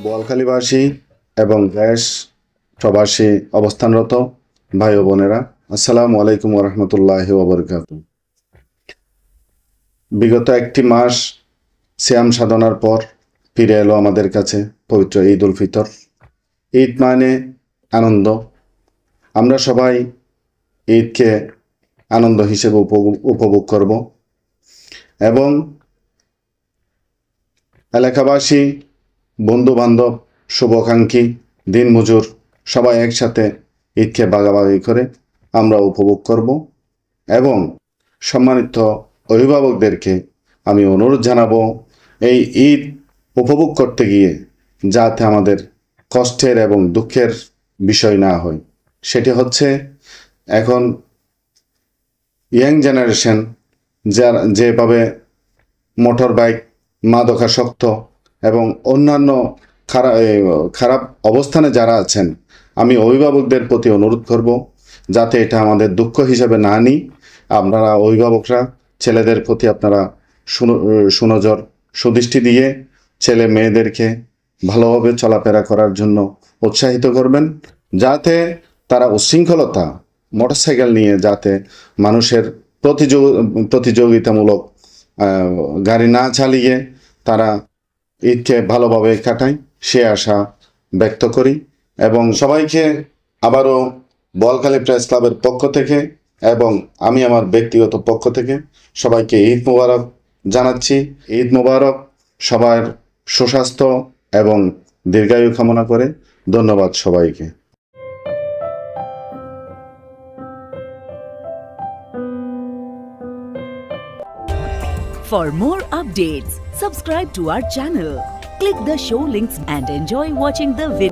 বোয়ালখালীবাসী এবং দেশ প্রবাসী অবস্থানরত ভাই ও বোনেরা, আসসালামু আলাইকুম ওয়া রাহমাতুল্লাহি ওয়া বারাকাতুহু। বিগত একটি মাস সিয়াম সাধনার পর ফিরে এলো আমাদের কাছে পবিত্র ঈদ উল ফিতর। ঈদ মানে আনন্দ। আমরা সবাই ঈদকে আনন্দ হিসেবে উপভোগ করব এবং এলাকাবাসী, বন্ধু বান্ধব, শুভাকাঙ্ক্ষী, দিনমজুর সবাই একসাথে ঈদকে ভাগাভাগি করে আমরা উপভোগ করব এবং সম্মানিত অভিভাবকদেরকে আমি অনুরোধ জানাবো এই ঈদ উপভোগ করতে গিয়ে যাতে আমাদের কষ্টের এবং দুঃখের বিষয় না হয়। সেটি হচ্ছে এখন ইয়াং জেনারেশন যেভাবে মোটর বাইক, মাদকাসক্ত এবং অন্যান্য খারাপ অবস্থানে যারা আছেন, আমি অভিভাবকদের প্রতি অনুরোধ করব যাতে এটা আমাদের দুঃখ হিসাবে না নিই। আপনারা অভিভাবকরা ছেলেদের প্রতি আপনারা সুনজর সুদৃষ্টি দিয়ে ছেলে মেয়েদেরকে ভালোভাবে চলাফেরা করার জন্য উৎসাহিত করবেন, যাতে তারা উচ্ছৃঙ্খলতা মোটরসাইকেল নিয়ে যাতে মানুষের প্রতিযোগিতামূলক গাড়ি না চালিয়ে তারা ঈদকে ভালোভাবে কাটায়, সে আশা ব্যক্ত করি। এবং সবাইকে আবারও বোয়ালখালী প্রেস ক্লাবের পক্ষ থেকে এবং আমি আমার ব্যক্তিগত পক্ষ থেকে সবাইকে ঈদ মোবারক জানাচ্ছি। ঈদ মোবারক। সবার সুস্বাস্থ্য এবং দীর্ঘায়ু কামনা করে ধন্যবাদ সবাইকে। For more updates, subscribe to our channel, click the show links and enjoy watching the video.